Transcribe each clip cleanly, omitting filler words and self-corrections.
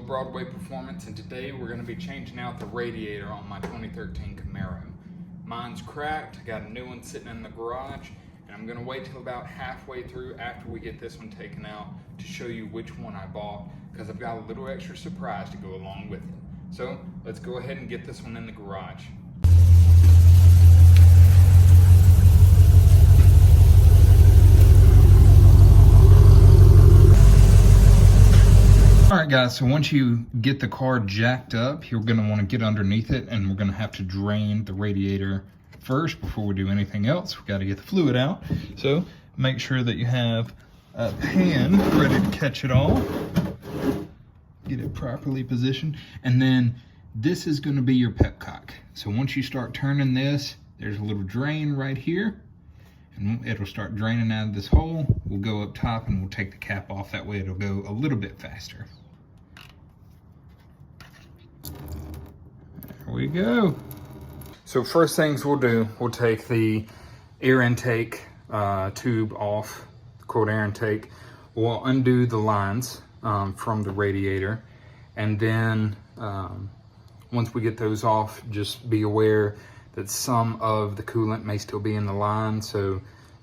Broadway Performance, and today we're going to be changing out the radiator on my 2013 Camaro. Mine's cracked, I got a new one sitting in the garage, and I'm going to wait till about halfway through after we get this one taken out to show you which one I bought, because I've got a little extra surprise to go along with it. So let's go ahead and get this one in the garage. Alright guys, so once you get the car jacked up, you're going to want to get underneath it, and we're going to have to drain the radiator first before we do anything else. We've got to get the fluid out. So make sure that you have a pan ready to catch it all. Get it properly positioned. And then this is going to be your pepcock. So once you start turning this, there's a little drain right here. And it'll start draining out of this hole. We'll go up top and we'll take the cap off. That way it'll go a little bit faster. There we go. So first things we'll do, we'll take the air intake tube off, the cold air intake. We'll undo the lines from the radiator. And then once we get those off, just be aware that some of the coolant may still be in the line, so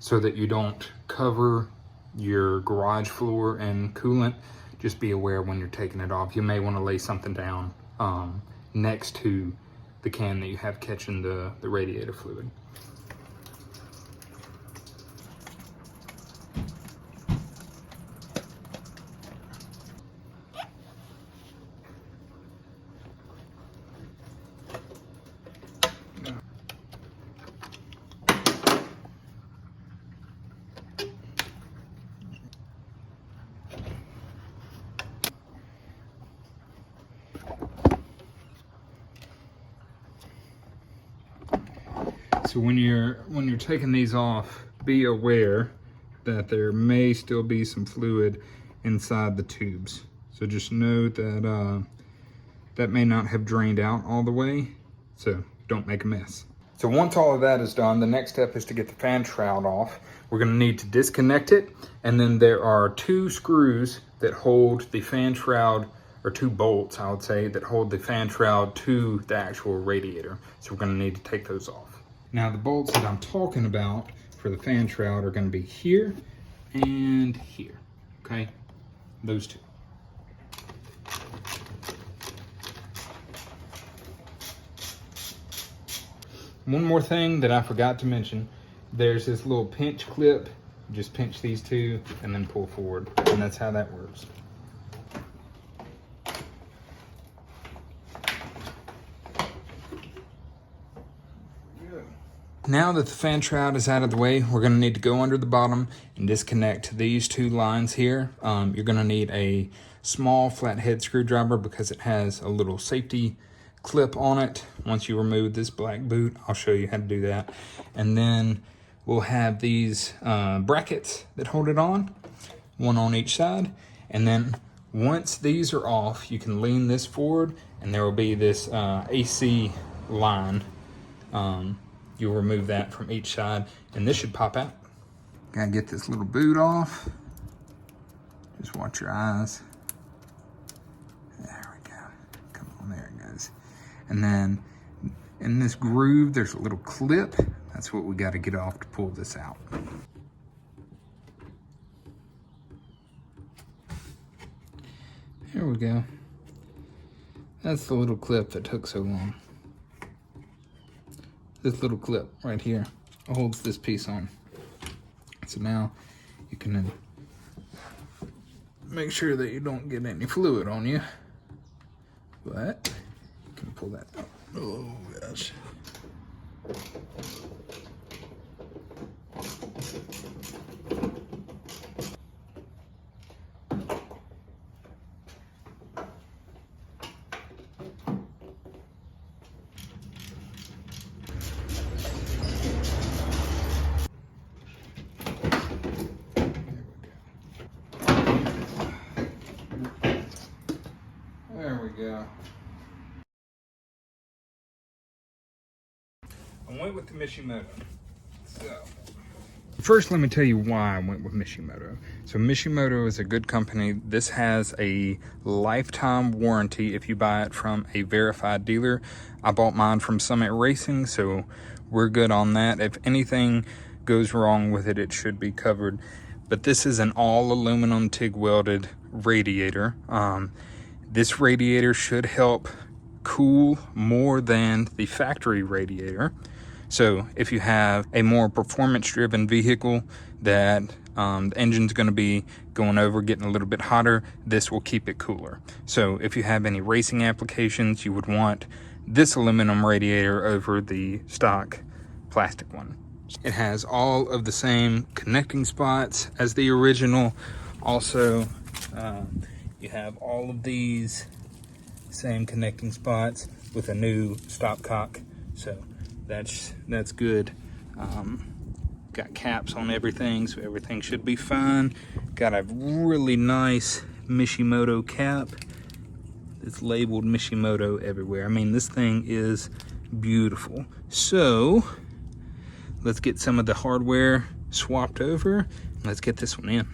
that you don't cover your garage floor in coolant. Just be aware when you're taking it off. You may want to lay something down next to the can that you have catching the radiator fluid. So when you're taking these off, be aware that there may still be some fluid inside the tubes. So just know that that may not have drained out all the way, so don't make a mess. So once all of that is done, the next step is to get the fan shroud off. We're going to need to disconnect it, and then there are two screws that hold the fan shroud, or two bolts, I would say, that hold the fan shroud to the actual radiator. So we're going to need to take those off. Now the bolts that I'm talking about for the fan shroud are going to be here and here, okay? Those two. One more thing that I forgot to mention, there's this little pinch clip. Just pinch these two and then pull forward, and that's how that works. Now that the fan shroud is out of the way, we're going to need to go under the bottom and disconnect these two lines here. You're going to need a small flathead screwdriver because it has a little safety clip on it. Once you remove this black boot, I'll show you how to do that. And then we'll have these brackets that hold it on, one on each side. And then once these are off, you can lean this forward and there will be this AC line. You'll remove that from each side, and this should pop out. Gotta get this little boot off. Just watch your eyes. There we go. Come on, there it goes. And then in this groove, there's a little clip. That's what we gotta get off to pull this out. Here we go. That's the little clip that took so long. This little clip right here holds this piece on. So now you can make sure that you don't get any fluid on you, but you can pull that out. Oh gosh. There we go. I went with the Mishimoto. So First, let me tell you why I went with Mishimoto. So Mishimoto is a good company. This has a lifetime warranty if you buy it from a verified dealer. I bought mine from Summit Racing, so we're good on that. If anything goes wrong with it, it should be covered. But this is an all aluminum TIG welded radiator. This radiator should help cool more than the factory radiator. So if you have a more performance-driven vehicle that the engine's going to be going over, getting a little bit hotter, this will keep it cooler. So if you have any racing applications, you would want this aluminum radiator over the stock plastic one. It has all of the same connecting spots as the original. Also, you have all of these same connecting spots with a new stopcock. So that's good. Got caps on everything, so everything should be fine. Got a really nice Mishimoto cap. It's labeled Mishimoto everywhere. I mean, this thing is beautiful. So let's get some of the hardware swapped over. Let's get this one in.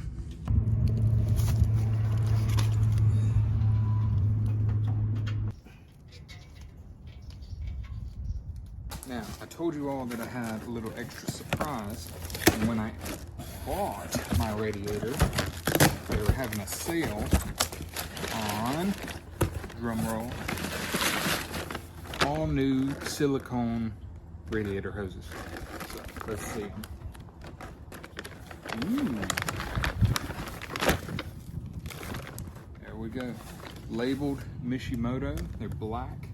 Now, I told you all that I had a little extra surprise. And when I bought my radiator, they were having a sale on, drum roll, all new silicone radiator hoses. So, let's see. Ooh. There we go. Labeled Mishimoto. They're black.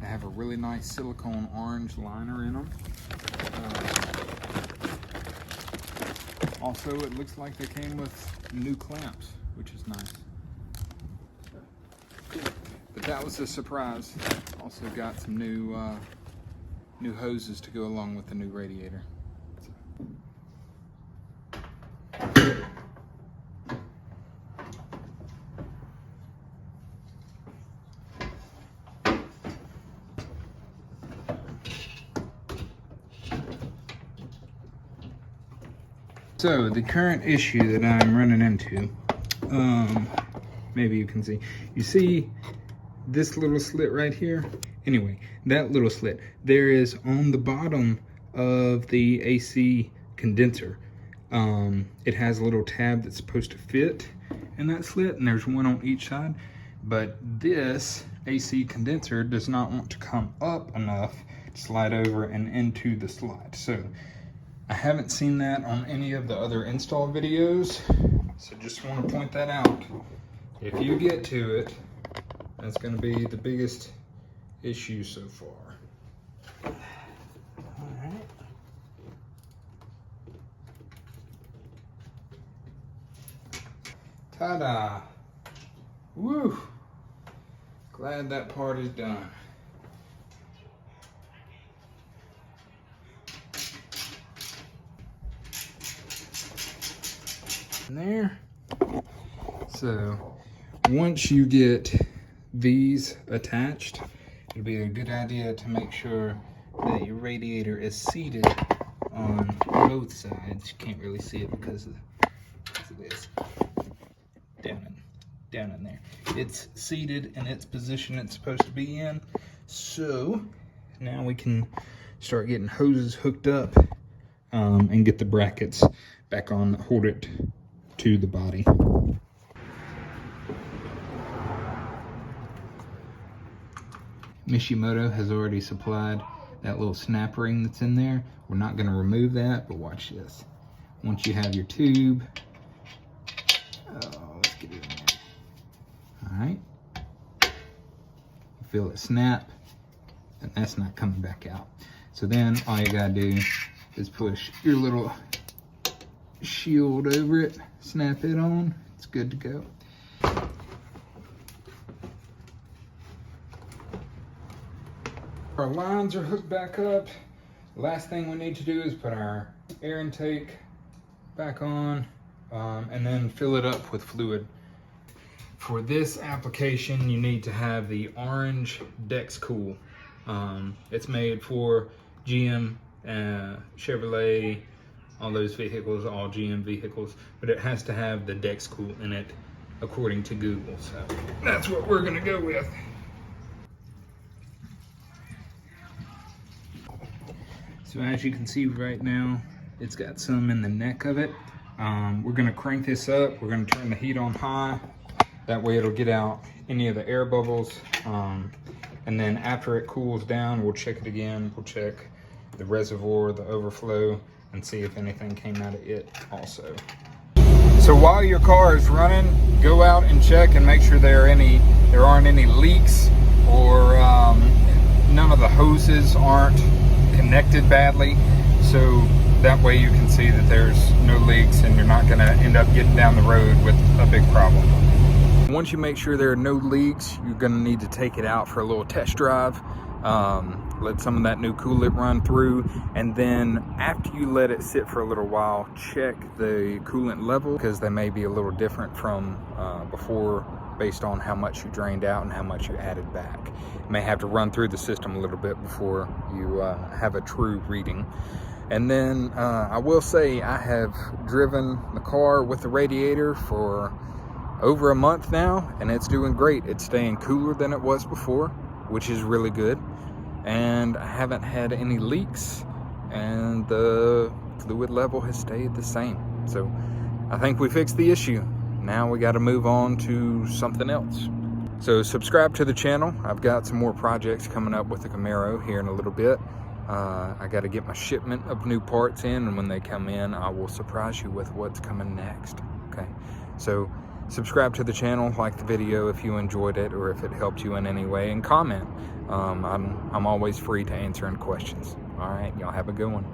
They have a really nice silicone orange liner in them. Also, it looks like they came with new clamps, which is nice. But that was a surprise. Also got some new hoses to go along with the new radiator. So the current issue that I'm running into, maybe you can see, you see this little slit right here? Anyway, that little slit, there is on the bottom of the AC condenser. It has a little tab that's supposed to fit in that slit, and there's one on each side. But this AC condenser does not want to come up enough to slide over and into the slot. So I haven't seen that on any of the other install videos, so just want to point that out. If you get to it, that's going to be the biggest issue so far. Alright. Ta-da! Woo! Glad that part is done. There. So once you get these attached, it'll be a good idea to make sure that your radiator is seated on both sides. You can't really see it because of this. Down in there. It's seated in its position it's supposed to be in. So now we can start getting hoses hooked up and get the brackets back on that hold it to the body. Mishimoto has already supplied that little snap ring that's in there. We're not going to remove that, but watch this. Once you have your tube, let's get it in there. All right, you feel it snap, and that's not coming back out. So then all you gotta do is push your little shield over it, snap it on, it's good to go. Our lines are hooked back up. Last thing we need to do is put our air intake back on and then fill it up with fluid. For this application, you need to have the orange Dex Cool. It's made for GM, Chevrolet, all those vehicles, all GM vehicles, but it has to have the Dexcool in it according to Google. So that's what we're gonna go with. So as you can see right now, it's got some in the neck of it. We're gonna crank this up. We're gonna turn the heat on high. That way it'll get out any of the air bubbles. And then after it cools down, we'll check it again. We'll check the reservoir, the overflow, and see if anything came out of it also. So while your car is running, go out and check and make sure there aren't any leaks, or none of the hoses aren't connected badly. So that way you can see that there's no leaks and you're not gonna end up getting down the road with a big problem. Once you make sure there are no leaks, you're gonna need to take it out for a little test drive. Let some of that new coolant run through, and then after you let it sit for a little while, check the coolant level, because they may be a little different from before based on how much you drained out and how much you added back. You may have to run through the system a little bit before you have a true reading. And then I will say I have driven the car with the radiator for over a month now, and it's doing great. It's staying cooler than it was before, which is really good. And I haven't had any leaks, and the fluid level has stayed the same. So I think we fixed the issue. Now we got to move on to something else. So subscribe to the channel. I've got some more projects coming up with the Camaro here in a little bit. I got to get my shipment of new parts in, and when they come in, I will surprise you with what's coming next. Okay, so subscribe to the channel, like the video if you enjoyed it or if it helped you in any way, and comment. I'm always free to answer any questions. All right, y'all have a good one.